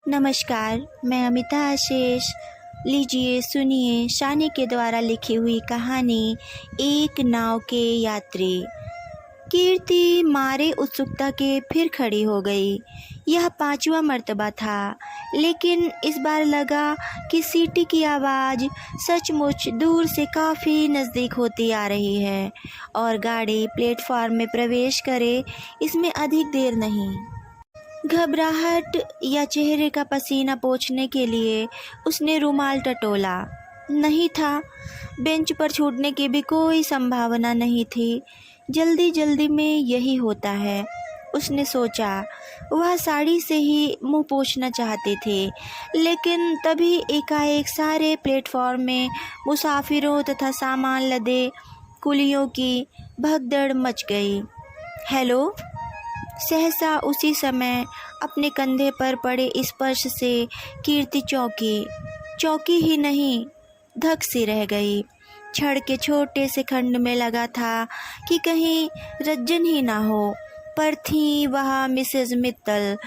नमस्कार, मैं अमिता आशीष। लीजिए सुनिए शानी के द्वारा लिखी हुई कहानी एक नाव के यात्री। कीर्ति मारे उत्सुकता के फिर खड़ी हो गई। यह 5वां मर्तबा था, लेकिन इस बार लगा कि सीटी की आवाज़ सचमुच दूर से काफ़ी नज़दीक होती आ रही है और गाड़ी प्लेटफॉर्म में प्रवेश करे इसमें अधिक देर नहीं। घबराहट या चेहरे का पसीना पोंछने के लिए उसने रुमाल टटोला। नहीं था, बेंच पर छूटने की भी कोई संभावना नहीं थी। जल्दी जल्दी में यही होता है, उसने सोचा। वह साड़ी से ही मुंह पोंछना चाहती थी, लेकिन तभी एकाएक सारे प्लेटफॉर्म में मुसाफिरों तथा सामान लदे कुलियों की भगदड़ मच गई। हेलो! सहसा उसी समय अपने कंधे पर पड़े स्पर्श से कीर्ति चौंकी ही नहीं, धक सी रह गई। छड़ के छोटे से खंड में लगा था कि कहीं रज्जन ही ना हो, पर थी वह मिसेज मित्तल।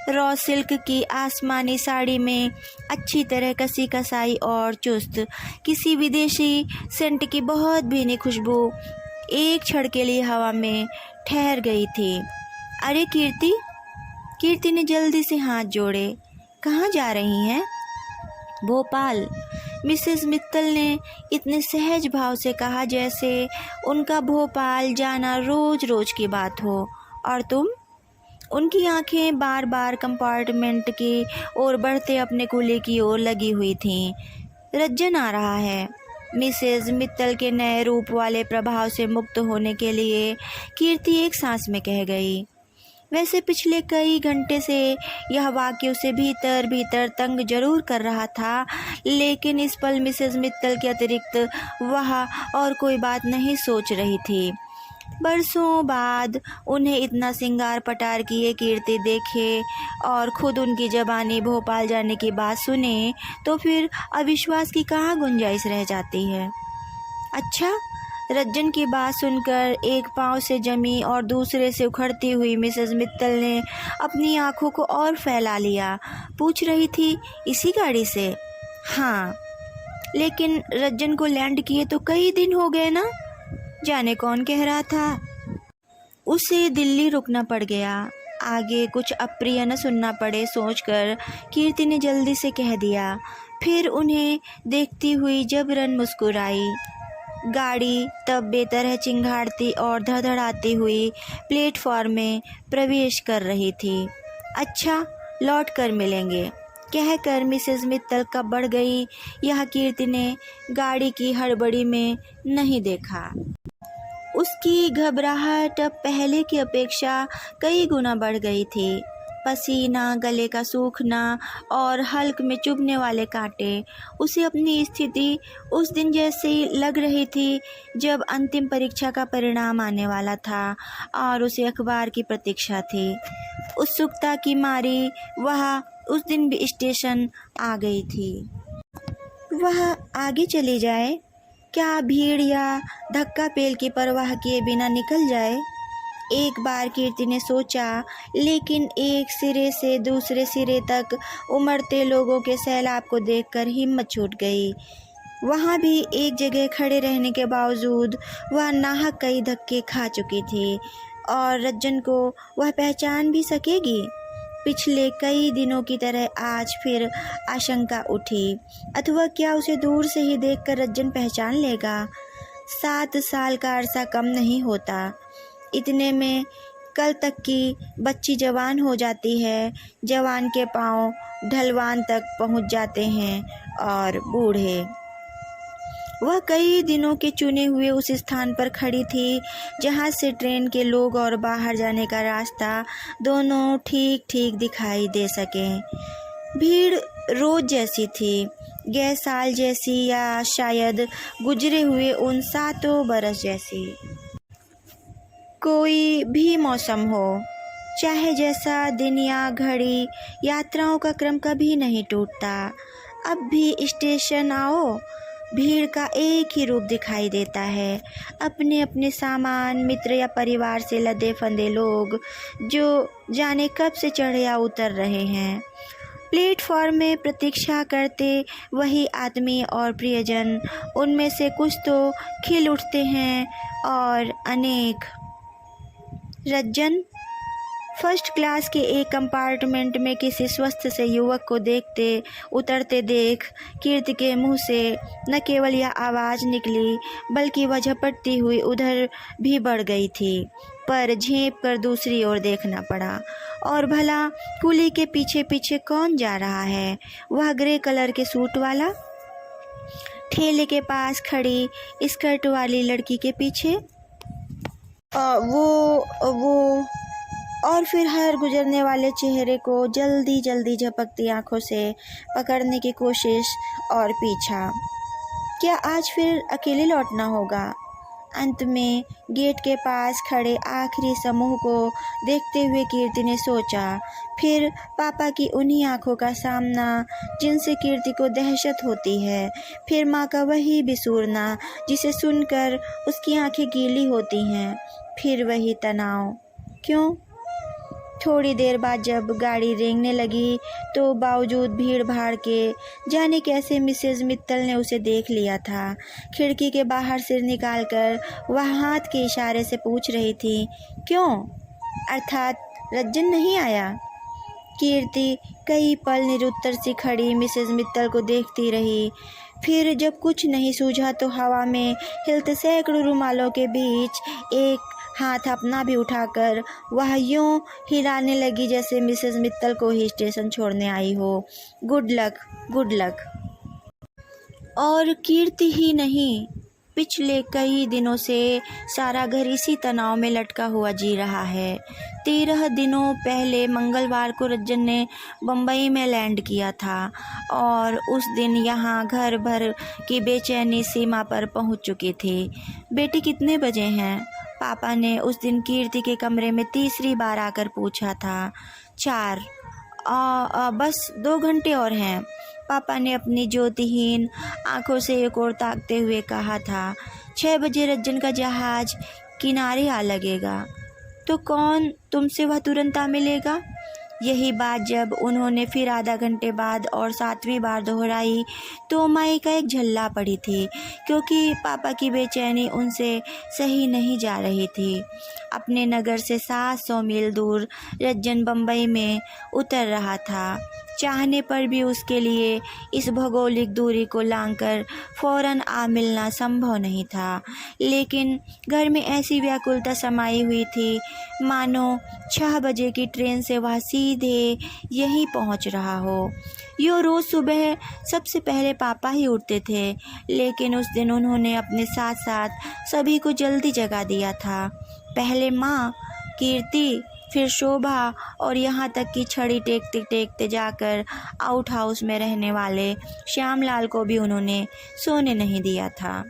रॉ सिल्क की आसमानी साड़ी में अच्छी तरह कसी कसाई और चुस्त, किसी विदेशी सेंट की बहुत भीनी खुशबू एक क्षण के लिए हवा में ठहर गई थी। अरे कीर्ति! कीर्ति ने जल्दी से हाथ जोड़े। कहाँ जा रही हैं? भोपाल, मिसेस मित्तल ने इतने सहज भाव से कहा जैसे उनका भोपाल जाना रोज रोज की बात हो। और तुम? उनकी आंखें बार बार कंपार्टमेंट की ओर बढ़ते अपने कूल्हे की ओर लगी हुई थीं। रज्जन आ रहा है। मिसेस मित्तल के नए रूप वाले प्रभाव से मुक्त होने के लिए कीर्ति एक सांस में कह गई। वैसे पिछले कई घंटे से यह वाक्य उसे भीतर भीतर तंग जरूर कर रहा था, लेकिन इस पल मिसेस मित्तल के अतिरिक्त वह और कोई बात नहीं सोच रही थी। बरसों बाद उन्हें इतना सिंगार पटार किए कीर्ति देखे और खुद उनकी ज़बानी भोपाल जाने की बात सुने तो फिर अविश्वास की कहाँ गुंजाइश रह जाती है। अच्छा! रज्जन की बात सुनकर एक पांव से जमी और दूसरे से उखड़ती हुई मिसेस मित्तल ने अपनी आंखों को और फैला लिया। पूछ रही थी, इसी गाड़ी से? हाँ, लेकिन रज्जन को लैंड किए तो कई दिन हो गए ना। जाने कौन कह रहा था। उसे दिल्ली रुकना पड़ गया। आगे कुछ अप्रिय न सुनना पड़े सोचकर कीर्ति ने जल्दी से कह दिया। फिर उन्हें देखती हुई जबरन मुस्कुराई। गाड़ी तब बेतरह चिंगाड़ती और धड़धड़ाती हुई प्लेटफॉर्म में प्रवेश कर रही थी। अच्छा, लौट कर मिलेंगे, कहकर मिसेस मित्तल कब बढ़ गई, यह कीर्ति ने गाड़ी की हड़बड़ी में नहीं देखा। उसकी घबराहट अब पहले की अपेक्षा कई गुना बढ़ गई थी। पसीना, गले का सूखना और हल्क में चुभने वाले कांटे उसे अपनी स्थिति उस दिन जैसी लग रही थी जब अंतिम परीक्षा का परिणाम आने वाला था और उसे अखबार की प्रतीक्षा थी। उत्सुकता की मारी वह उस दिन भी स्टेशन आ गई थी। वह आगे चली जाए, क्या भीड़ या धक्का पेल की परवाह किए बिना निकल जाए? एक बार कीर्ति ने सोचा, लेकिन एक सिरे से दूसरे सिरे तक उमड़ते लोगों के सैलाब को देखकर हिम्मत छूट गई। वहाँ भी एक जगह खड़े रहने के बावजूद वह नाहक कई धक्के खा चुकी थी और रज्जन को वह पहचान भी सकेगी? पिछले कई दिनों की तरह आज फिर आशंका उठी, अथवा क्या उसे दूर से ही देखकर रज्जन पहचान लेगा? 7 साल का अरसा कम नहीं होता। इतने में कल तक की बच्ची जवान हो जाती है, जवान के पांव ढलवान तक पहुंच जाते हैं और बूढ़े। वह कई दिनों के चुने हुए उस स्थान पर खड़ी थी जहां से ट्रेन के लोग और बाहर जाने का रास्ता दोनों ठीक ठीक दिखाई दे सकें। भीड़ रोज जैसी थी, गए साल जैसी, या शायद गुजरे हुए उन 7 बरस जैसी। कोई भी मौसम हो, चाहे जैसा दिन या घड़ी, यात्राओं का क्रम कभी नहीं टूटता। अब भी स्टेशन आओ, भीड़ का एक ही रूप दिखाई देता है। अपने अपने सामान, मित्र या परिवार से लदे फंदे लोग जो जाने कब से चढ़ या उतर रहे हैं। प्लेटफॉर्म में प्रतीक्षा करते वही आदमी और प्रियजन, उनमें से कुछ तो खिल उठते हैं और अनेक। रज्जन फर्स्ट क्लास के एक कंपार्टमेंट में किसी स्वस्थ से युवक को देखते उतरते देख कीर्ति के मुंह से न केवल यह आवाज़ निकली बल्कि वह झपटती हुई उधर भी बढ़ गई थी, पर झेप कर दूसरी ओर देखना पड़ा। और भला कुली के पीछे पीछे कौन जा रहा है? वह ग्रे कलर के सूट वाला ठेले के पास खड़ी स्कर्ट वाली लड़की के पीछे। वो और फिर हर गुजरने वाले चेहरे को जल्दी जल्दी झपकती आंखों से पकड़ने की कोशिश और पीछा। क्या आज फिर अकेले लौटना होगा? अंत में गेट के पास खड़े आखिरी समूह को देखते हुए कीर्ति ने सोचा। फिर पापा की उन्हीं आंखों का सामना जिनसे कीर्ति को दहशत होती है, फिर माँ का वही बिसूरना जिसे सुनकर उसकी आंखें गीली होती हैं, फिर वही तनाव। क्यों? थोड़ी देर बाद जब गाड़ी रेंगने लगी तो बावजूद भीड़ भाड़ के जाने कैसे मिसेज मित्तल ने उसे देख लिया था। खिड़की के बाहर सिर निकालकर वह हाथ के इशारे से पूछ रही थी, क्यों? अर्थात रज्जन नहीं आया? कीर्ति कई पल निरुत्तर सी खड़ी मिसेज मित्तल को देखती रही। फिर जब कुछ नहीं सूझा तो हवा में हिलते सैकड़ों रुमालों के बीच एक हाथ अपना भी उठाकर वह यूं हिलाने लगी जैसे मिसेस मित्तल को ही स्टेशन छोड़ने आई हो। Good luck, good luck. और कीर्ति ही नहीं, पिछले कई दिनों से सारा घर इसी तनाव में लटका हुआ जी रहा है। 13 दिनों पहले मंगलवार को रज्जन ने बम्बई में लैंड किया था और उस दिन यहाँ घर भर की बेचैनी सीमा पर पहुँच चुकी थी। बेटी कितने बजे हैं? पापा ने उस दिन कीर्ति के कमरे में तीसरी बार आकर पूछा था। 4। बस 2 घंटे और हैं, पापा ने अपनी ज्योतिहीन आंखों से एक ओर ताकते हुए कहा था। 6 बजे रज्जन का जहाज किनारे आ लगेगा। तो कौन तुमसे वह तुरंत आ मिलेगा? यही बात जब उन्होंने फिर आधा घंटे बाद और 7वीं बार दोहराई तो माई का एक झल्ला पड़ी थी, क्योंकि पापा की बेचैनी उनसे सही नहीं जा रही थी। अपने नगर से 700 मील दूर रज्जन बम्बई में उतर रहा था। चाहने पर भी उसके लिए इस भौगोलिक दूरी को लांघकर फौरन आ मिलना संभव नहीं था, लेकिन घर में ऐसी व्याकुलता समाई हुई थी मानो 6 बजे की ट्रेन से वह सीधे यहीं पहुंच रहा हो। यूँ रोज़ सुबह सबसे पहले पापा ही उठते थे, लेकिन उस दिन उन्होंने अपने साथ साथ सभी को जल्दी जगा दिया था। पहले माँ, कीर्ति, फिर शोभा और यहाँ तक कि छड़ी टेकते टेकते जाकर आउट हाउस में रहने वाले श्यामलाल को भी उन्होंने सोने नहीं दिया था।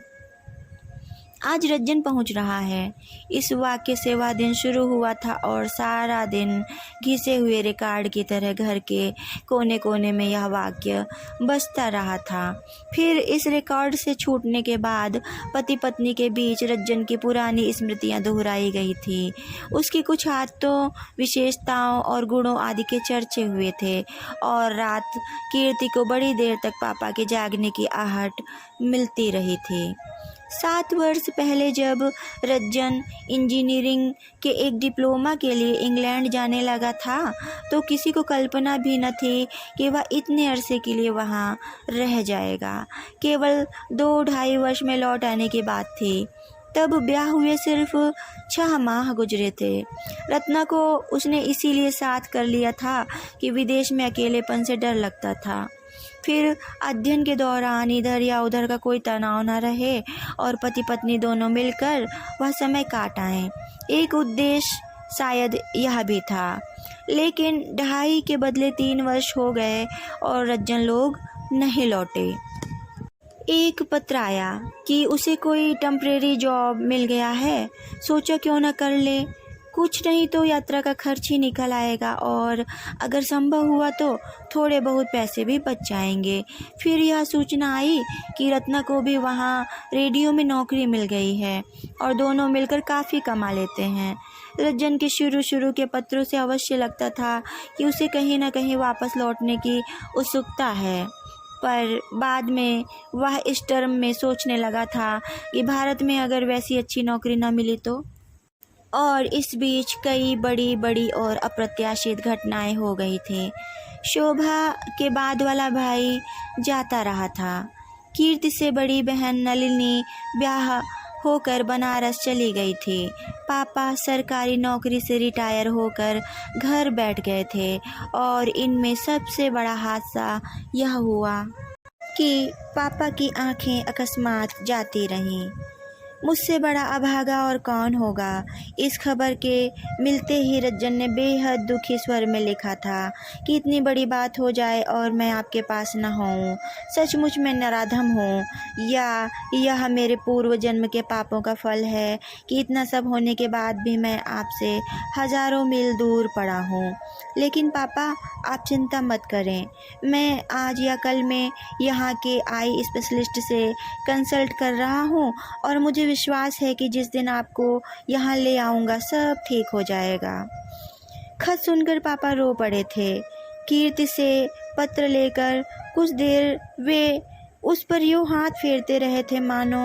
आज रज्जन पहुँच रहा है। इस वाक्य से वह दिन शुरू हुआ था और सारा दिन घिसे हुए रिकॉर्ड की तरह घर के कोने कोने में यह वाक्य बजता रहा था। फिर इस रिकॉर्ड से छूटने के बाद पति पत्नी के बीच रज्जन की पुरानी स्मृतियां दोहराई गई थी। उसकी कुछ आदतों, विशेषताओं और गुणों आदि के चर्चे हुए थे और रात कीर्ति को बड़ी देर तक पापा के जागने की आहट मिलती रही थी। 7 वर्ष पहले जब रज्जन इंजीनियरिंग के एक डिप्लोमा के लिए इंग्लैंड जाने लगा था तो किसी को कल्पना भी न थी कि वह इतने अरसे के लिए वहाँ रह जाएगा। केवल 2-2.5 वर्ष में लौट आने की बात थी। तब ब्याह हुए सिर्फ 6 माह गुजरे थे। रत्ना को उसने इसीलिए साथ कर लिया था कि विदेश में अकेलेपन से डर लगता था। फिर अध्ययन के दौरान इधर या उधर का कोई तनाव न रहे और पति पत्नी दोनों मिलकर वह समय काट आएं। एक उद्देश्य शायद यह भी था, लेकिन 2.5 के बदले 3 वर्ष हो गए और रज्जन लोग नहीं लौटे। एक पत्र आया कि उसे कोई टेम्परेरी जॉब मिल गया है, सोचा क्यों न कर ले। कुछ नहीं तो यात्रा का खर्च ही निकल आएगा और अगर संभव हुआ तो थोड़े बहुत पैसे भी बच जाएंगे। फिर यह सूचना आई कि रत्ना को भी वहाँ रेडियो में नौकरी मिल गई है और दोनों मिलकर काफ़ी कमा लेते हैं। रज्जन के शुरू के पत्रों से अवश्य लगता था कि उसे कहीं न कहीं वापस लौटने की उत्सुकता है, पर बाद में वह इस टर्म में सोचने लगा था कि भारत में अगर वैसी अच्छी नौकरी न मिली तो। और इस बीच कई बड़ी और अप्रत्याशित घटनाएं हो गई थी। शोभा के बाद वाला भाई जाता रहा था। कीर्ति से बड़ी बहन नलिनी ब्याह होकर बनारस चली गई थी। पापा सरकारी नौकरी से रिटायर होकर घर बैठ गए थे और इनमें सबसे बड़ा हादसा यह हुआ कि पापा की आंखें अकस्मात जाती रहीं। मुझसे बड़ा अभागा और कौन होगा, इस खबर के मिलते ही रज्जन ने बेहद दुखी स्वर में लिखा था कि इतनी बड़ी बात हो जाए और मैं आपके पास न हूँ। सचमुच मैं नराधम हूँ, या यह मेरे पूर्व जन्म के पापों का फल है कि इतना सब होने के बाद भी मैं आपसे हजारों मील दूर पड़ा हूँ। लेकिन पापा, आप चिंता मत करें, मैं आज या कल में यहाँ के आई स्पेशलिस्ट से कंसल्ट कर रहा हूँ और मुझे विश्वास है कि जिस दिन आपको यहाँ ले आऊँगा सब ठीक हो जाएगा। खत सुनकर पापा रो पड़े थे। कीर्ति से पत्र लेकर कुछ देर वे उस पर यूँ हाथ फेरते रहे थे मानो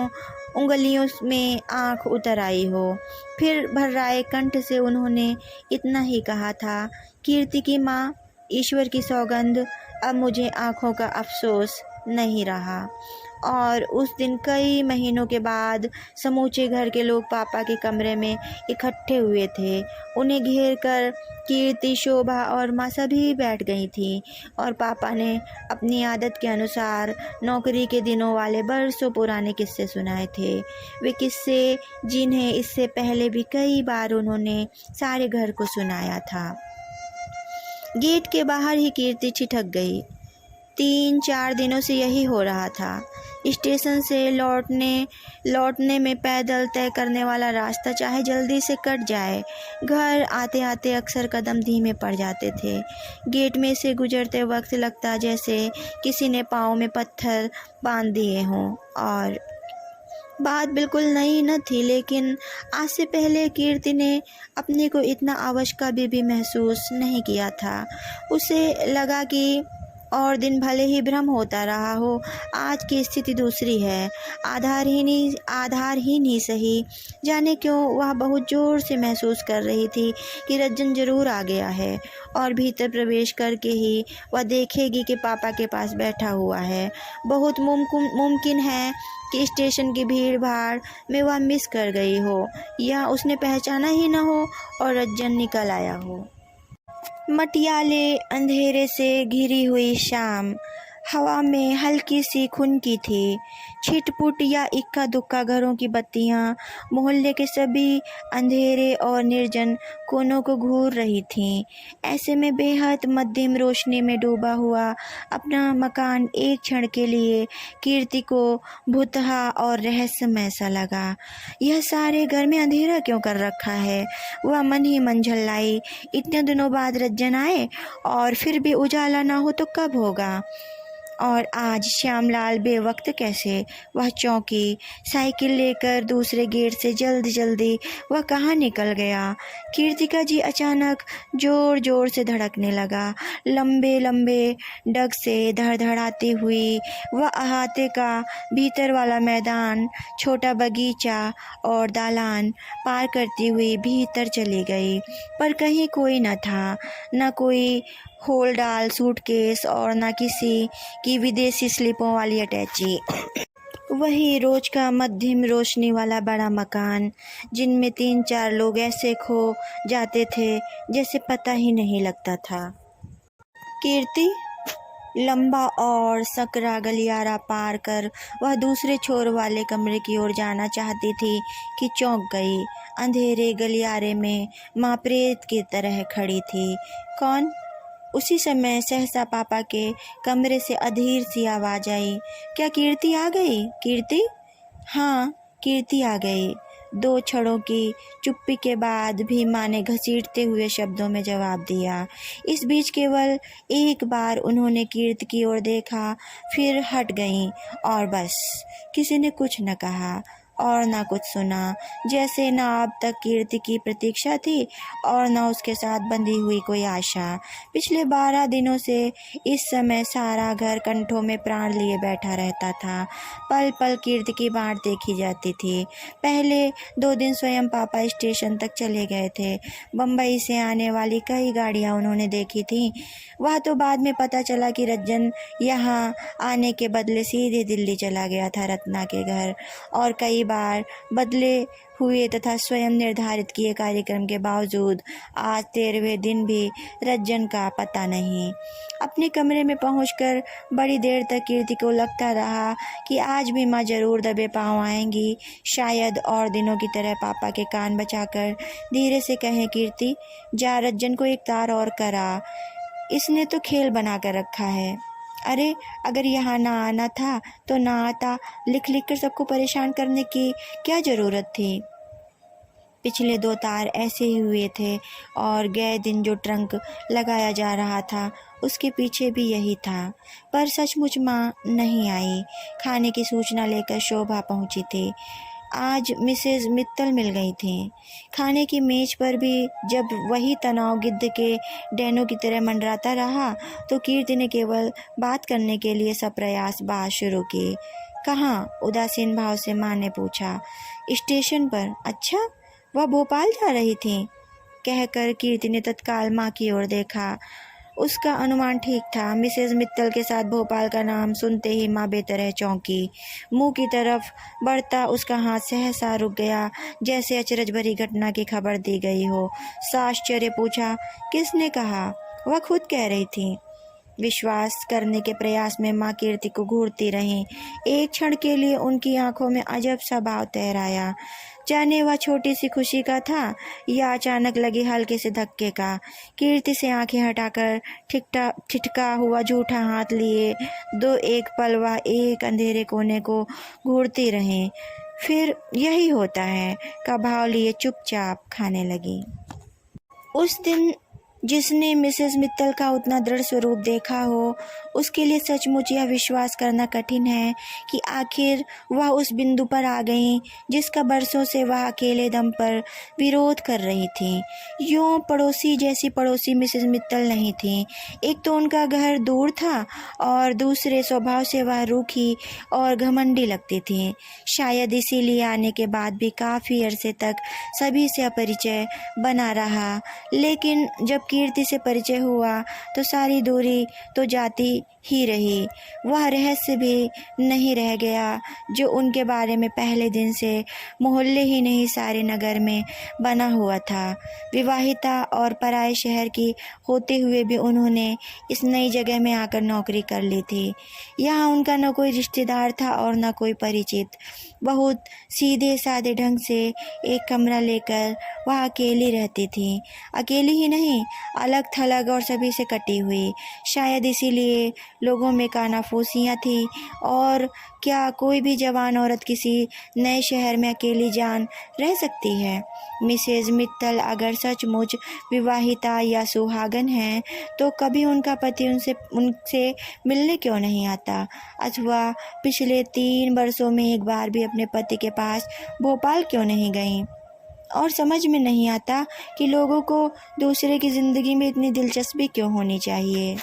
उंगलियों में आँख उतर आई हो। फिर भर्राए कंठ से उन्होंने इतना ही कहा था, कीर्ति की माँ, ईश्वर की सौगंध, अब मुझे आँखों का अफसोस नहीं रहा। और उस दिन कई महीनों के बाद समूचे घर के लोग पापा के कमरे में इकट्ठे हुए थे। उन्हें घेर कर कीर्ति, शोभा और माँ सभी बैठ गई थीं और पापा ने अपनी आदत के अनुसार नौकरी के दिनों वाले बरसों पुराने किस्से सुनाए थे। वे किस्से जिन्हें इससे पहले भी कई बार उन्होंने सारे घर को सुनाया था। गेट के बाहर ही कीर्ति ठिठक गई। 3-4 दिनों से यही हो रहा था। स्टेशन से लौटने में पैदल तय करने वाला रास्ता चाहे जल्दी से कट जाए, घर आते आते अक्सर कदम धीमे पड़ जाते थे। गेट में से गुजरते वक्त लगता जैसे किसी ने पाँव में पत्थर बांध दिए हों। और बात बिल्कुल नई न थी, लेकिन आज से पहले कीर्ति ने अपने को इतना अवश कभी भी महसूस नहीं किया था। उसे लगा कि और दिन भले ही भ्रम होता रहा हो, आज की स्थिति दूसरी है। आधारहीन ही सही, जाने क्यों वह बहुत जोर से महसूस कर रही थी कि रज्जन जरूर आ गया है और भीतर प्रवेश करके ही वह देखेगी कि पापा के पास बैठा हुआ है। बहुत मुमकिन है कि स्टेशन की भीड़ भाड़ में वह मिस कर गई हो या उसने पहचाना ही न हो और रज्जन निकल आया हो। मटियाले अंधेरे से घिरी हुई शाम हवा में हल्की सी खुनकी थी। छिटपुट या इक्का दुक्का घरों की बत्तियां मोहल्ले के सभी अंधेरे और निर्जन कोनों को घूर रही थीं। ऐसे में बेहद मध्यम रोशनी में डूबा हुआ अपना मकान एक क्षण के लिए कीर्ति को भुतहा और रहस्यमय सा लगा। यह सारे घर में अंधेरा क्यों कर रखा है? वह मन ही मन झल्लाई। इतने दिनों बाद रज्जन आए और फिर भी उजाला ना हो तो कब होगा? और आज श्यामलाल बेवक्त कैसे? वह चौंकी। साइकिल लेकर दूसरे गेट से जल्दी वह कहाँ निकल गया? कीर्ति का जी अचानक जोर जोर से धड़कने लगा। लंबे डग से धड़धड़ाती हुई वह अहाते का भीतर वाला मैदान, छोटा बगीचा और दालान पार करती हुई भीतर चली गई, पर कहीं कोई न था। न कोई होलडाल सूटकेस और न किसी की विदेशी स्लिपों वाली अटैची। वही रोज का मध्यम रोशनी वाला बड़ा मकान, जिनमें 3-4 लोग ऐसे खो जाते थे जैसे पता ही नहीं लगता था। कीर्ति लंबा और सकरा गलियारा पार कर वह दूसरे छोर वाले कमरे की ओर जाना चाहती थी कि चौंक गई। अंधेरे गलियारे में माँ प्रेत की तरह खड़ी थी। कौन? उसी समय सहसा पापा के कमरे से अधीर सी आवाज आई, क्या कीर्ति आ गई? कीर्ति? हाँ, कीर्ति आ गई। 2 क्षणों की चुप्पी के बाद भी माँ ने घसीटते हुए शब्दों में जवाब दिया। इस बीच केवल एक बार उन्होंने कीर्ति की ओर देखा, फिर हट गईं और बस। किसी ने कुछ न कहा। और ना कुछ सुना। जैसे ना अब तक कीर्ति की प्रतीक्षा थी और ना उसके साथ बंधी हुई कोई आशा। पिछले 12 दिनों से इस समय सारा घर कंठों में प्राण लिए बैठा रहता था। पल पल कीर्ति की बाट देखी जाती थी। पहले 2 दिन स्वयं पापा स्टेशन तक चले गए थे। बम्बई से आने वाली कई गाड़ियां उन्होंने देखी थी। वह तो बाद में पता चला कि रज्जन यहाँ आने के बदले सीधे दिल्ली चला गया था, रत्ना के घर। और कई बार बदले हुए तथा स्वयं निर्धारित किए कार्यक्रम के बावजूद आज 13वें दिन भी रज्जन का पता नहीं। अपने कमरे में पहुंचकर बड़ी देर तक कीर्ति को लगता रहा कि आज भी माँ जरूर दबे पाँव आएंगी। शायद और दिनों की तरह पापा के कान बचाकर धीरे से कहें, कीर्ति जा रज्जन को एक तार और करा, इसने तो खेल बना कर रखा है। अरे अगर यहाँ ना आना था तो ना आता, लिख लिख कर सबको परेशान करने की क्या ज़रूरत थी। पिछले 2 तार ऐसे ही हुए थे और गए दिन जो ट्रंक लगाया जा रहा था उसके पीछे भी यही था। पर सचमुच माँ नहीं आई। खाने की सूचना लेकर शोभा पहुँची थी। आज मिसेज मित्तल मिल गई थी। खाने की मेज पर भी जब वही तनाव गिद्ध के डैनों की तरह मंडराता रहा तो कीर्ति ने केवल बात करने के लिए सप्रयास बात शुरू की। कहाँ? उदासीन भाव से माँ ने पूछा। स्टेशन पर। अच्छा, वह भोपाल जा रही थी? कहकर कीर्ति ने तत्काल माँ की ओर देखा। उसका अनुमान ठीक था। मिसेज मित्तल के साथ भोपाल का नाम सुनते ही माँ बेतरह चौंकी। मुंह की तरफ बढ़ता उसका हाथ सहसा रुक गया, जैसे अचरज भरी घटना की खबर दी गई हो। साश्चर्य पूछा, किसने कहा? वह खुद कह रही थी। विश्वास करने के प्रयास में माँ कीर्ति को घूरती रहीं। एक क्षण के लिए उनकी आंखों में अजब सा भाव तैराया। जाने वह छोटी सी खुशी का था या अचानक लगे हल्के से धक्के का। कीर्ति से आंखें हटाकर ठिठका हुआ झूठा हाथ लिए 2-1 पल वह एक अंधेरे कोने को घूरती रहीं। फिर यही होता है का भाव लिए चुपचाप खाने लगी। उस दिन जिसने मिसेस मित्तल का उतना दृढ़ स्वरूप देखा हो उसके लिए सचमुच यह विश्वास करना कठिन है कि आखिर वह उस बिंदु पर आ गई जिसका बरसों से वह अकेले दम पर विरोध कर रही थी। यूँ पड़ोसी जैसी पड़ोसी मिसेस मित्तल नहीं थी। एक तो उनका घर दूर था और दूसरे स्वभाव से वह रूखी और घमंडी लगती थी। शायद इसीलिए आने के बाद भी काफ़ी अरसे तक सभी से अपरिचय बना रहा। लेकिन जब कीर्ति से परिचय हुआ तो सारी दूरी तो जाती ही रही। वह रहस्य भी नहीं रह गया जो उनके बारे में पहले दिन से मोहल्ले ही नहीं सारे नगर में बना हुआ था। विवाहिता और पराए शहर की होते हुए भी उन्होंने इस नई जगह में आकर नौकरी कर ली थी। यहाँ उनका न कोई रिश्तेदार था और न कोई परिचित। बहुत सीधे सादे ढंग से एक कमरा लेकर वह अकेली रहती थी। अकेली ही नहीं, अलग थलग और सभी से कटी हुई। शायद इसीलिए लोगों में कानाफूसियाँ थी। और क्या कोई भी जवान औरत किसी नए शहर में अकेली जान रह सकती है? मिसेज मित्तल अगर सचमुच विवाहिता या सुहागन हैं तो कभी उनका पति उनसे मिलने क्यों नहीं आता, अथवा पिछले 3 वर्षों में एक बार भी अपने पति के पास भोपाल क्यों नहीं गईं? और समझ में नहीं आता कि लोगों को दूसरे की ज़िंदगी में इतनी दिलचस्पी क्यों होनी चाहिए।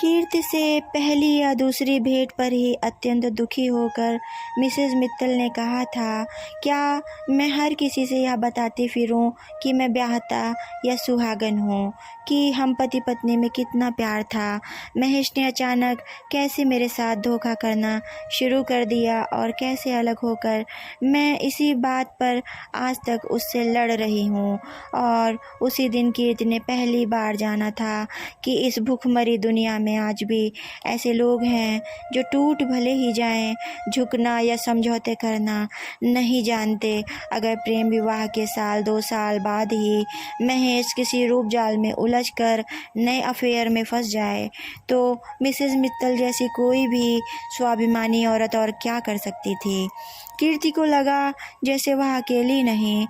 कीर्ति से पहली या दूसरी भेंट पर ही अत्यंत दुखी होकर मिसेस मित्तल ने कहा था, क्या मैं हर किसी से यह बताती फिरूं कि मैं ब्याहता या सुहागन हूँ, कि हम पति पत्नी में कितना प्यार था। महेश ने अचानक कैसे मेरे साथ धोखा करना शुरू कर दिया और कैसे अलग होकर मैं इसी बात पर आज तक उससे लड़ रही हूँ। और उसी दिन कीर्ति ने पहली बार जाना था कि इस भूखमरी दुनिया में आज भी ऐसे लोग हैं जो टूट भले ही जाएं, झुकना या समझौते करना नहीं जानते। अगर प्रेम विवाह के 1-2 साल बाद ही महेश किसी रूप जाल में उलझकर नए अफेयर में फंस जाए तो मिसेस मित्तल जैसी कोई भी स्वाभिमानी औरत और क्या कर सकती थी। कीर्ति को लगा जैसे वह अकेली नहीं।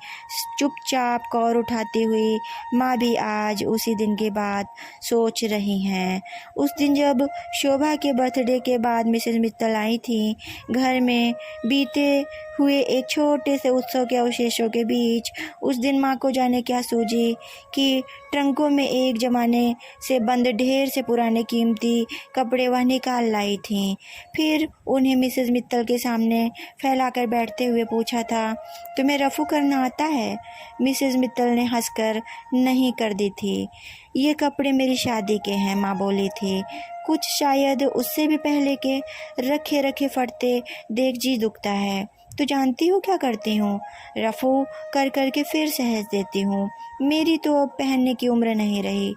चुपचाप कौर उठाती हुई माँ भी आज उसी दिन के बाद सोच रही हैं। उस दिन जब शोभा के बर्थडे के बाद मिसेस मित्तल आई थी, घर में बीते हुए एक छोटे से उत्सव के अवशेषों के बीच उस दिन माँ को जाने क्या सूझी कि ट्रंकों में एक जमाने से बंद ढेर से पुराने कीमती कपड़े वह निकाल लाई थीं। फिर उन्हें मिसेस मित्तल के सामने फैलाकर बैठते हुए पूछा था, तुम्हें रफू करना आता है? मिसेस मित्तल ने हंसकर नहीं कर दी थी। ये कपड़े मेरी शादी के हैं, माँ बोली थी। कुछ शायद उससे भी पहले के रखे रखे फटते देख जी दुखता है। तो जानती हो क्या करती हूँ? रफू कर कर के फिर सहज देती हूँ। मेरी तो अब पहनने की उम्र नहीं रही।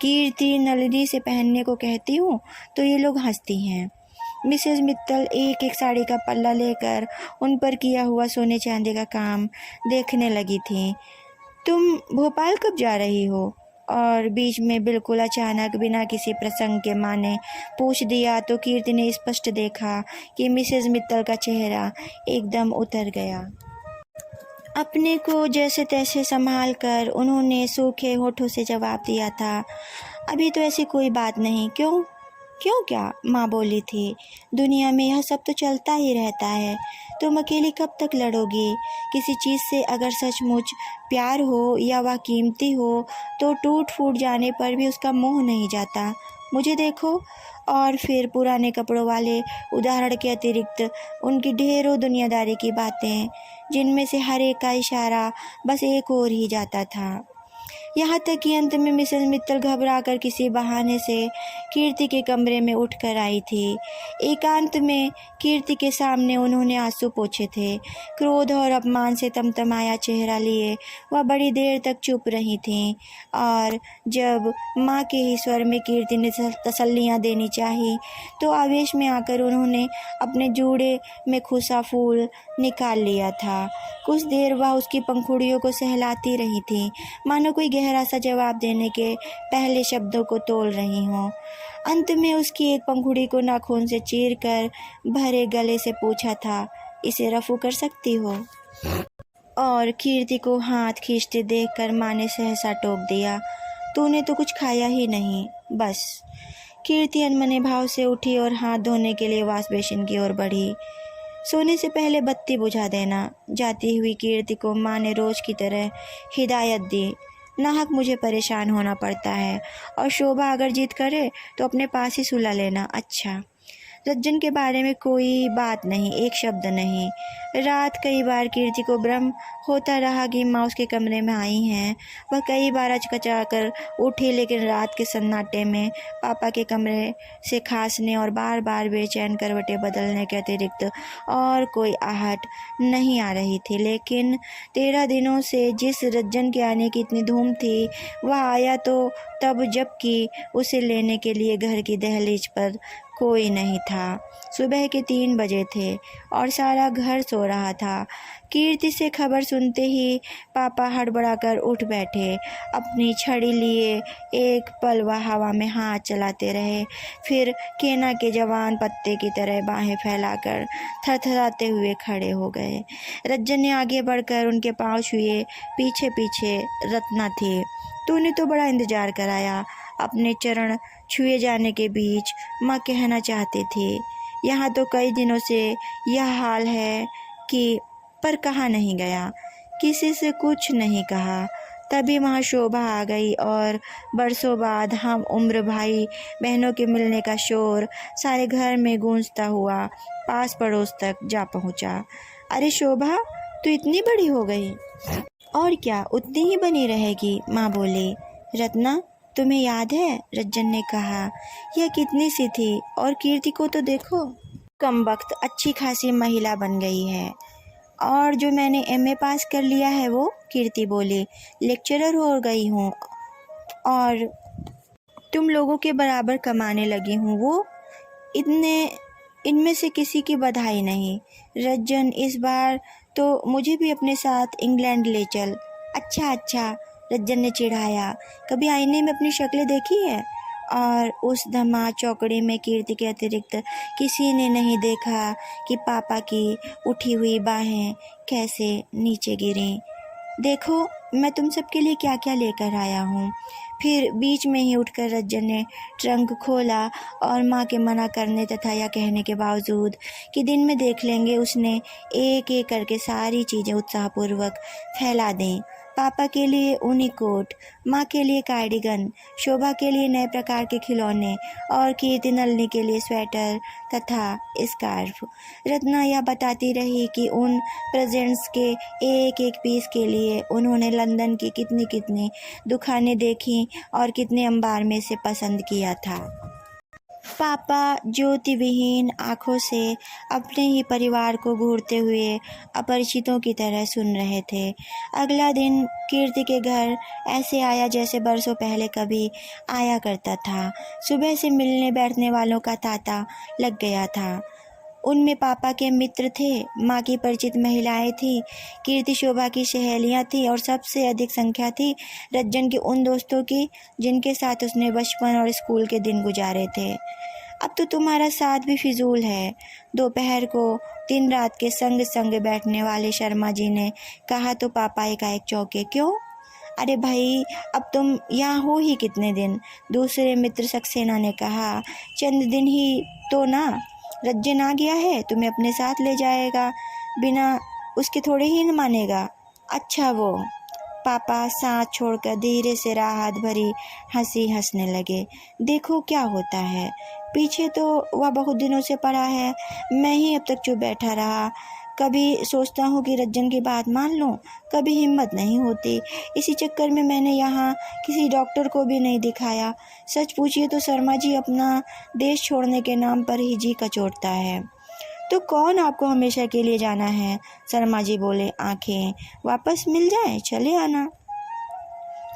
कीर्ति नलिनी से पहनने को कहती हूँ तो ये लोग हंसती हैं। मिसेस मित्तल एक एक साड़ी का पल्ला लेकर उन पर किया हुआ सोने चांदी का काम देखने लगी थी। तुम भोपाल कब जा रही हो? और बीच में बिल्कुल अचानक बिना किसी प्रसंग के माँ ने पूछ दिया तो कीर्ति ने स्पष्ट देखा कि मिसेस मित्तल का चेहरा एकदम उतर गया। अपने को जैसे तैसे संभाल कर उन्होंने सूखे होठों से जवाब दिया था, अभी तो ऐसी कोई बात नहीं। क्यों? क्यों क्या? माँ बोली थी। दुनिया में यह सब तो चलता ही रहता है। तुम अकेली कब तक लड़ोगी? किसी चीज़ से अगर सचमुच प्यार हो या वह कीमती हो तो टूट फूट जाने पर भी उसका मोह नहीं जाता। मुझे देखो। और फिर पुराने कपड़ों वाले उदाहरण के अतिरिक्त उनकी ढेरों दुनियादारी की बातें, जिनमें से हर एक का इशारा बस एक ओर ही जाता था। यहाँ तक कि अंत में मिसेस मित्तल घबराकर किसी बहाने से कीर्ति के कमरे में उठकर आई थी। एकांत में कीर्ति के सामने उन्होंने आंसू पोंछे थे। क्रोध और अपमान से तमतमाया चेहरा लिए वह बड़ी देर तक चुप रही थीं और जब माँ के ही स्वर में कीर्ति ने तसल्लियाँ देनी चाही तो आवेश में आकर उन्होंने अपने जूड़े में खुसा फूल निकाल लिया था। कुछ देर वह उसकी पंखुड़ियों को सहलाती रही थी, मानो कोई गहरा सा जवाब देने के पहले शब्दों को तोल रही हों। अंत में उसकी एक पंखुड़ी को नाखून से चीरकर भरे गले से पूछा था, इसे रफू कर सकती हो? और कीर्ति को हाथ खींचते देखकर माँ ने सहसा टोक दिया, तूने तो कुछ खाया ही नहीं, बस। कीर्ति अनमने भाव से उठी और हाथ धोने के लिए वॉश बेसिन की ओर बढ़ी। सोने से पहले बत्ती बुझा देना। जाती हुई कीर्ति को माँ ने रोज की तरह हिदायत दी। नाहक मुझे परेशान होना पड़ता है और शोभा अगर जिद करे तो अपने पास ही सुला लेना। अच्छा। रज्जन के बारे में कोई बात नहीं, एक शब्द नहीं। रात कई बार कीर्ति को भ्रम होता रहा कि माँ उसके कमरे में आई हैं। वह कई बार अचकचा कर उठी, लेकिन रात के सन्नाटे में पापा के कमरे से खांसने और बार बार बेचैन करवटें बदलने के अतिरिक्त और कोई आहट नहीं आ रही थी। लेकिन 13 दिनों से जिस रज्जन के आने की इतनी धूम थी, वह आया तो तब जबकि उसे लेने के लिए घर की दहलीज पर कोई नहीं था। सुबह के 3 बजे थे और सारा घर सो रहा था। कीर्ति से खबर सुनते ही पापा हड़बड़ाकर उठ बैठे। अपनी छड़ी लिए एक पल वह हवा में हाथ चलाते रहे, फिर केना के जवान पत्ते की तरह बाहें फैलाकर थरथराते हुए खड़े हो गए। रज्जन ने आगे बढ़कर उनके पांव छुए। पीछे पीछे रत्ना थी। तूने तो बड़ा इंतजार कराया। अपने चरण छुए जाने के बीच माँ कहना चाहती थी, यहाँ तो कई दिनों से यह हाल है कि, पर कहा नहीं गया, किसी से कुछ नहीं कहा। तभी वहाँ शोभा आ गई और बरसों बाद हम उम्र भाई बहनों के मिलने का शोर सारे घर में गूंजता हुआ पास पड़ोस तक जा पहुँचा। अरे शोभा, तू इतनी बड़ी हो गई। और क्या, उतनी ही बनी रहेगी, माँ बोली। रत्ना, तुम्हें याद है? रज्जन ने कहा। यह कितनी सी थी और कीर्ति को तो देखो, कमबख्त अच्छी खासी महिला बन गई है। और जो मैंने एमए पास कर लिया है वो, कीर्ति बोली, लेक्चरर हो गई हूँ और तुम लोगों के बराबर कमाने लगी हूँ। वो इनमें से किसी की बधाई नहीं। रज्जन, इस बार तो मुझे भी अपने साथ इंग्लैंड ले चल। अच्छा, रज्जन ने चिढ़ाया। कभी आईने में अपनी शक्ल देखी है? और उस धमा चौकड़ी में कीर्ति के अतिरिक्त किसी ने नहीं देखा कि पापा की उठी हुई बाहें कैसे नीचे गिरीं। देखो मैं तुम सबके लिए क्या क्या लेकर आया हूँ। फिर बीच में ही उठकर रज्जन ने ट्रंक खोला और माँ के मना करने तथा यह कहने के बावजूद कि दिन में देख लेंगे, उसने एक एक करके सारी चीज़ें उत्साहपूर्वक फैला दें। पापा के लिए ऊनी कोट, माँ के लिए कार्डिगन, शोभा के लिए नए प्रकार के खिलौने और कीर्ति नलिनी के लिए स्वेटर तथा स्कार्फ। रत्ना यह बताती रही कि उन प्रेजेंट्स के एक एक पीस के लिए उन्होंने लंदन की कितनी कितनी दुकानें देखी और कितने अंबार में से पसंद किया था। पापा ज्योति विहीन आँखों से अपने ही परिवार को घूरते हुए अपरिचितों की तरह सुन रहे थे। अगला दिन कीर्ति के घर ऐसे आया जैसे बरसों पहले कभी आया करता था। सुबह से मिलने बैठने वालों का तांता लग गया था। उनमें पापा के मित्र थे, माँ की परिचित महिलाएं थीं, कीर्ति शोभा की सहेलियां थीं और सबसे अधिक संख्या थी रज्जन के उन दोस्तों की जिनके साथ उसने बचपन और स्कूल के दिन गुजारे थे। अब तो तुम्हारा साथ भी फिजूल है, दोपहर को दिन रात के संग संग बैठने वाले शर्मा जी ने कहा तो पापा एकाएक चौंके। क्यों? अरे भाई, अब तुम यहाँ हो ही कितने दिन? दूसरे मित्र सक्सेना ने कहा। चंद दिन ही तो ना, रज्जन आ गया है, तुम्हें अपने साथ ले जाएगा, बिना उसके थोड़े ही न मानेगा। अच्छा वो। पापा सांस छोड़कर धीरे से राहत भरी हंसी हंसने लगे। देखो क्या होता है, पीछे तो वह बहुत दिनों से पड़ा है, मैं ही अब तक चुप बैठा रहा। कभी सोचता हूँ कि रज्जन की बात मान लूँ, कभी हिम्मत नहीं होती। इसी चक्कर में मैंने यहाँ किसी डॉक्टर को भी नहीं दिखाया। सच पूछिए तो शर्मा जी अपना देश छोड़ने के नाम पर ही जी कचोटता है। तो कौन आपको हमेशा के लिए जाना है? शर्मा जी बोले। आंखें वापस मिल जाए चले आना।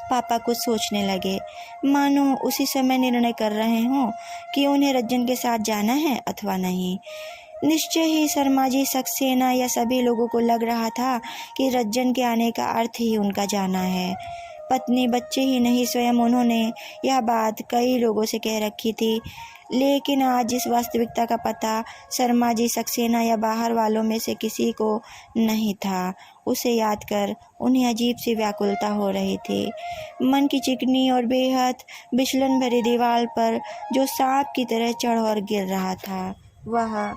पापा कुछ सोचने लगे, मानो उसी समय निर्णय कर रहे हों कि उन्हें रज्जन के साथ जाना है अथवा नहीं। निश्चय ही शर्मा जी, सक्सेना या सभी लोगों को लग रहा था कि रज्जन के आने का अर्थ ही उनका जाना है। पत्नी बच्चे ही नहीं, स्वयं उन्होंने यह बात कई लोगों से कह रखी थी। लेकिन आज इस वास्तविकता का पता शर्मा जी, सक्सेना या बाहर वालों में से किसी को नहीं था। उसे याद कर उन्हें अजीब सी व्याकुलता हो रही थी। मन की चिकनी और बेहद विचलन भरी दीवार पर जो सांप की तरह चढ़ और गिर रहा था, वह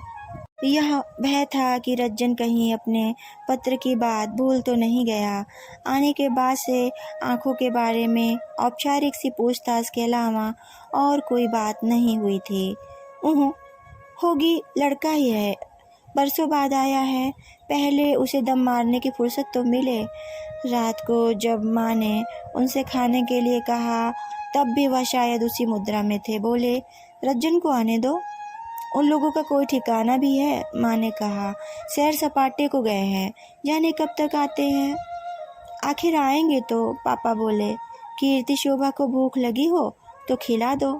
यह भय था कि रज्जन कहीं अपने पत्र की बात भूल तो नहीं गया। आने के बाद से आंखों के बारे में औपचारिक सी पूछताछ के अलावा और कोई बात नहीं हुई थी। होगी, लड़का ही है, बरसों बाद आया है, पहले उसे दम मारने की फुर्सत तो मिले। रात को जब माँ ने उनसे खाने के लिए कहा तब भी वह शायद उसी मुद्रा में थे। बोले, रज्जन को आने दो, उन लोगों का कोई ठिकाना भी है। माँ ने कहा, सैर सपाटे को गए हैं, जाने कब तक आते हैं। आखिर आएंगे तो, पापा बोले। कीर्ति शोभा को भूख लगी हो तो खिला दो।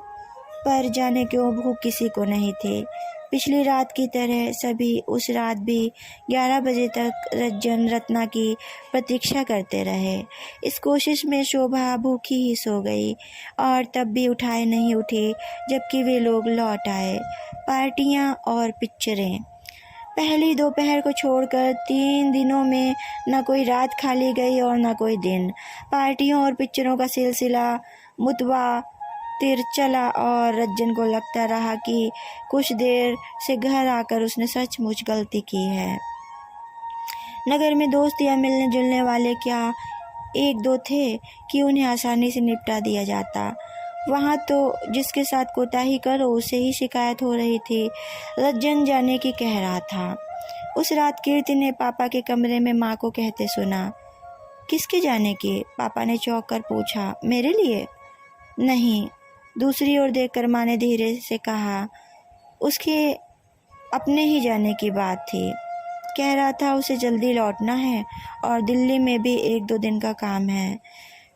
पर जाने क्यों भूख किसी को नहीं थी। पिछली रात की तरह सभी उस रात भी 11 बजे तक रज्जन रत्ना की प्रतीक्षा करते रहे। इस कोशिश में शोभा भूखी ही सो गई और तब भी उठाए नहीं उठी जबकि वे लोग लौट आए। पार्टियां और पिक्चरें। पहली दोपहर को छोड़कर 3 दिनों में न कोई रात खाली गई और न कोई दिन। पार्टियों और पिक्चरों का सिलसिला मुतवातिर चला और रज्जन को लगता रहा कि कुछ देर से घर आकर उसने सचमुच गलती की है। नगर में दोस्त या मिलने जुलने वाले क्या एक दो थे कि उन्हें आसानी से निपटा दिया जाता। वहाँ तो जिसके साथ कोताही करो उसे ही शिकायत हो रही थी। रज्जन जाने की कह रहा था। उस रात कीर्ति ने पापा के कमरे में माँ को कहते सुना। किसके जाने की? पापा ने चौंक कर पूछा। मेरे लिए? नहीं। दूसरी ओर देखकर माँ ने धीरे से कहा, उसके अपने ही जाने की बात थी। कह रहा था उसे जल्दी लौटना है और दिल्ली में भी 1-2 दिन का काम है।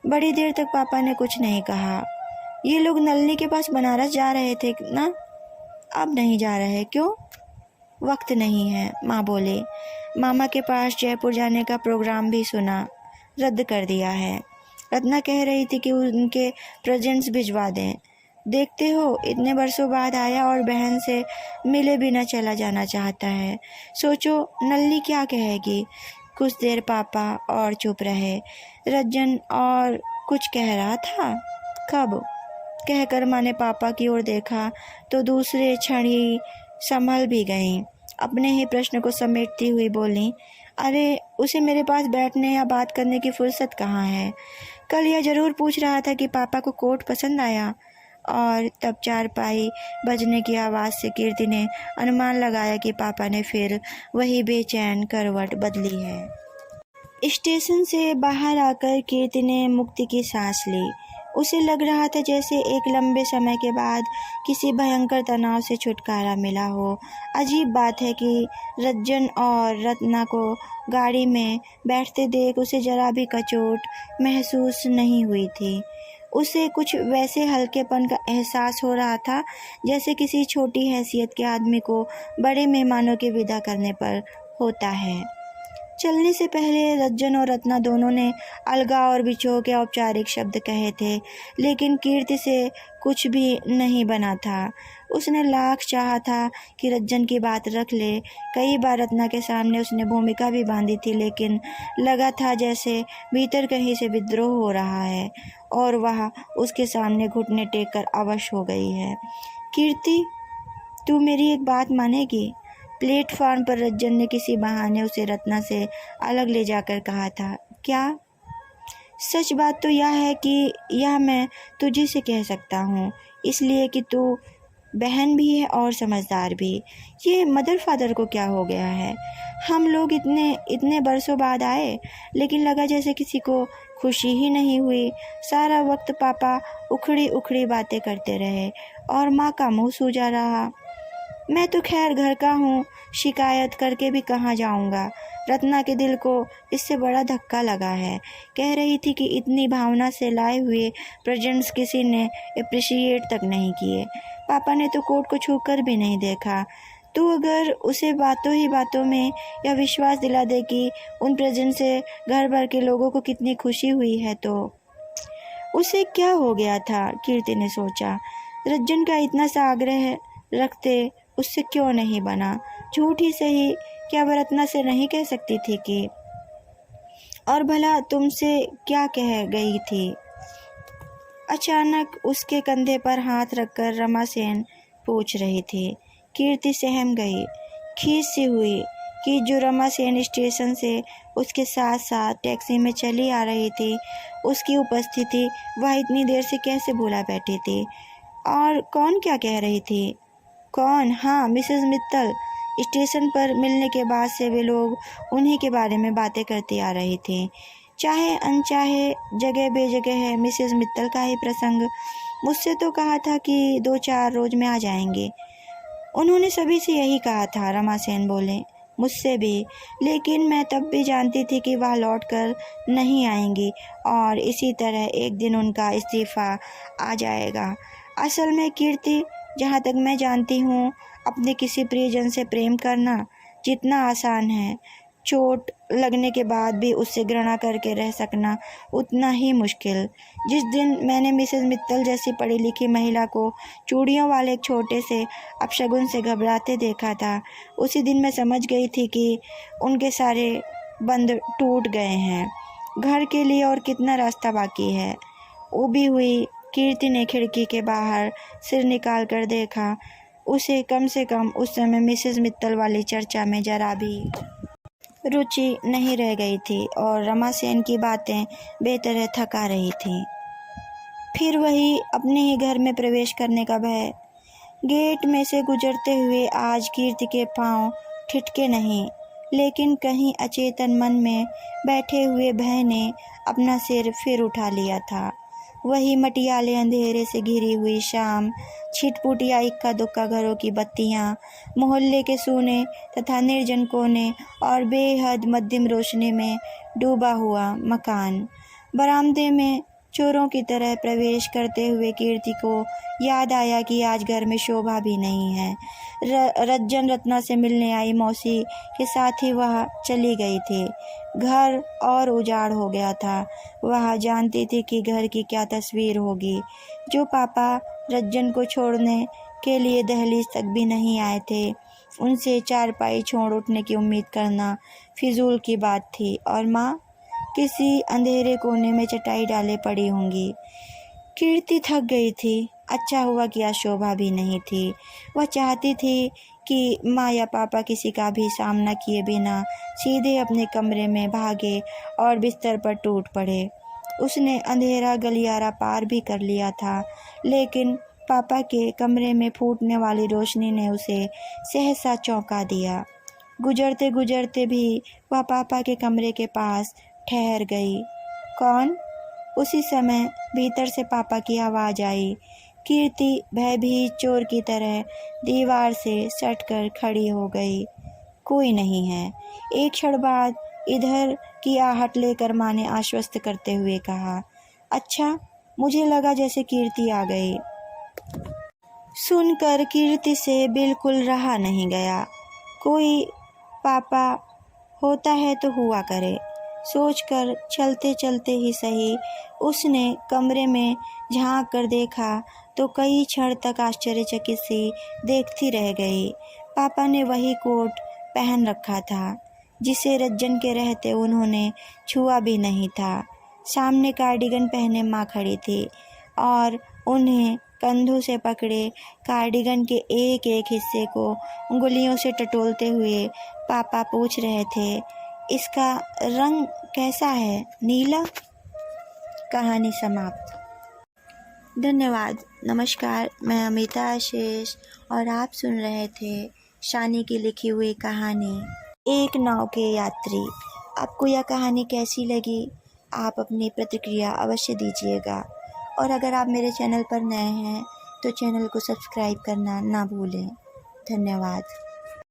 बड़ी देर तक पापा ने कुछ नहीं कहा। ये लोग नलिनी के पास बनारस जा रहे थे ना? अब नहीं जा रहे। क्यों? वक्त नहीं है, माँ बोले। मामा के पास जयपुर जाने का प्रोग्राम भी सुना, रद्द कर दिया है। रत्ना कह रही थी कि उनके प्रेजेंट्स भिजवा दें। देखते हो इतने बरसों बाद आया और बहन से मिले बिना चला जाना चाहता है। सोचो नल्ली क्या कहेगी। कुछ देर पापा और चुप रहे। रज्जन और कुछ कह रहा था। कब? कहकर माँ ने पापा की ओर देखा तो दूसरे क्षण ही संभल भी गईं। अपने ही प्रश्न को समेटती हुई बोली, अरे उसे मेरे पास बैठने या बात करने की फुर्सत कहाँ है। कल यह जरूर पूछ रहा था कि पापा को कोट पसंद आया। और तब चारपाई बजने की आवाज़ से कीर्ति ने अनुमान लगाया कि पापा ने फिर वही बेचैन करवट बदली है। स्टेशन से बाहर आकर कीर्ति ने मुक्ति की सांस ली। उसे लग रहा था जैसे एक लंबे समय के बाद किसी भयंकर तनाव से छुटकारा मिला हो। अजीब बात है कि रज्जन और रत्ना को गाड़ी में बैठते देख उसे जरा भी कचोट महसूस नहीं हुई थी। उसे कुछ वैसे हल्केपन का एहसास हो रहा था जैसे किसी छोटी हैसियत के आदमी को बड़े मेहमानों के विदा करने पर होता है। चलने से पहले रज्जन और रत्ना दोनों ने अलगा और बिछो के औपचारिक शब्द कहे थे, लेकिन कीर्ति से कुछ भी नहीं बना था। उसने लाख चाहा था कि रज्जन की बात रख ले। कई बार रत्ना के सामने उसने भूमिका भी बांधी थी, लेकिन लगा था जैसे भीतर कहीं से विद्रोह हो रहा है और वह उसके सामने घुटने टेक कर अवश हो गई है। कीर्ति, तू मेरी एक बात मानेगी? प्लेटफॉर्म पर रज्जन ने किसी बहाने उसे रत्ना से अलग ले जाकर कहा था। क्या? सच बात तो यह है कि यह मैं तुझे से कह सकता हूँ, इसलिए कि तू बहन भी है और समझदार भी। ये मदर फादर को क्या हो गया है? हम लोग इतने बरसों बाद आए, लेकिन लगा जैसे किसी को खुशी ही नहीं हुई। सारा वक्त पापा उखड़ी उखड़ी बातें करते रहे और माँ का मुँह सूजा रहा। मैं तो खैर घर का हूँ, शिकायत करके भी कहाँ जाऊँगा। रत्ना के दिल को इससे बड़ा धक्का लगा है। कह रही थी कि इतनी भावना से लाए हुए प्रेजेंट्स किसी ने अप्रिशिएट तक नहीं किए। पापा ने तो कोट को छूकर भी नहीं देखा। तू अगर उसे बातों ही बातों में यह विश्वास दिला दे कि उन प्रेजेंट से घर भर के लोगों को कितनी खुशी हुई है तो। उसे क्या हो गया था, कीर्ति ने सोचा। रज्जन का इतना सा आग्रह रखते उससे क्यों नहीं बना? झूठ ही सही, क्या वह रत्ना से नहीं कह सकती थी कि? और भला तुमसे क्या कह गई थी? अचानक उसके कंधे पर हाथ रखकर रमा सेन पूछ रही थी। कीर्ति सहम गई। खीस सी हुई कि जो रमा सेन स्टेशन से उसके साथ साथ टैक्सी में चली आ रही थी, उसकी उपस्थिति वह इतनी देर से कैसे भुला बैठी थी। और कौन क्या कह रही थी? कौन? हाँ, मिसेस मित्तल। स्टेशन पर मिलने के बाद से वे लोग उन्हीं के बारे में बातें करती आ रही थी। चाहे अनचाहे जगह बेजगह मिसेस मित्तल का ही प्रसंग। मुझसे तो कहा था कि 2-4 रोज में आ जाएंगे। उन्होंने सभी से यही कहा था, रमा सेन बोले। मुझसे भी, लेकिन मैं तब भी जानती थी कि वह लौट कर नहीं आएंगी और इसी तरह एक दिन उनका इस्तीफ़ा आ जाएगा। असल में कीर्ति, जहाँ तक मैं जानती हूँ, अपने किसी प्रियजन से प्रेम करना जितना आसान है, चोट लगने के बाद भी उससे घृणा करके रह सकना उतना ही मुश्किल। जिस दिन मैंने मिसेस मित्तल जैसी पढ़ी लिखी महिला को चूड़ियों वाले एक छोटे से अपशगुन से घबराते देखा था, उसी दिन मैं समझ गई थी कि उनके सारे बंध टूट गए हैं। घर के लिए और कितना रास्ता बाकी है। उबी हुई कीर्ति ने खिड़की के बाहर सिर निकाल कर देखा। उसे कम से कम उस समय मिसेस मित्तल वाली चर्चा में जरा भी रुचि नहीं रह गई थी और रमा सेन की बातें बेतरह थका रही थी। फिर वही अपने ही घर में प्रवेश करने का भय। गेट में से गुजरते हुए आज कीर्ति के पांव ठिठके नहीं, लेकिन कहीं अचेतन मन में बैठे हुए भय ने अपना सिर फिर उठा लिया था। वही मटियाले अंधेरे से घिरी हुई शाम, छिटपुटिया इक्का दुक्का घरों की बत्तियां, मोहल्ले के सूने तथा निर्जन कोने और बेहद मध्यम रोशनी में डूबा हुआ मकान। बरामदे में चोरों की तरह प्रवेश करते हुए कीर्ति को याद आया कि आज घर में शोभा भी नहीं है। रज्जन रत्ना से मिलने आई मौसी के साथ ही वह चली गई थी। घर और उजाड़ हो गया था। वह जानती थी कि घर की क्या तस्वीर होगी। जो पापा रज्जन को छोड़ने के लिए दहलीज तक भी नहीं आए थे। उनसे चारपाई छोड़ उठने की उम्मीद करना फिजूल की बात थी। और माँ किसी अंधेरे कोने में चटाई डाले पड़ी होंगी। कीर्ति थक गई थी। अच्छा हुआ कि आज शोभा भी नहीं थी। वह चाहती थी कि माँ या पापा किसी का भी सामना किए बिना सीधे अपने कमरे में भागे और बिस्तर पर टूट पड़े। उसने अंधेरा गलियारा पार भी कर लिया था, लेकिन पापा के कमरे में फूटने वाली रोशनी ने उसे सहसा चौंका दिया। गुजरते गुजरते भी वह पापा के कमरे के पास ठहर गई। कौन? उसी समय भीतर से पापा की आवाज़ आई। कीर्ति भयभीत चोर की तरह दीवार से सटकर खड़ी हो गई। कोई नहीं है। एक क्षण बाद इधर की आहट लेकर माँ ने आश्वस्त करते हुए कहा, अच्छा, मुझे लगा जैसे कीर्ति आ गई। सुनकर कीर्ति से बिल्कुल रहा नहीं गया। कोई पापा होता है तो हुआ करे, सोचकर चलते चलते ही सही उसने कमरे में झांक कर देखा तो कई क्षण तक आश्चर्यचकित सी देखती रह गई। पापा ने वही कोट पहन रखा था जिसे रज्जन के रहते उन्होंने छुआ भी नहीं था। सामने कार्डिगन पहने माँ खड़ी थी और उन्हें कंधों से पकड़े कार्डिगन के एक एक हिस्से को उंगलियों से टटोलते हुए पापा पूछ रहे थे, इसका रंग कैसा है? नीला? कहानी समाप्त। धन्यवाद। नमस्कार, मैं अमिता आशीष और आप सुन रहे थे शानी की लिखी हुई कहानी एक नाव के यात्री। आपको यह कहानी कैसी लगी? आप अपनी प्रतिक्रिया अवश्य दीजिएगा। और अगर आप मेरे चैनल पर नए हैं तो चैनल को सब्सक्राइब करना ना भूलें। धन्यवाद।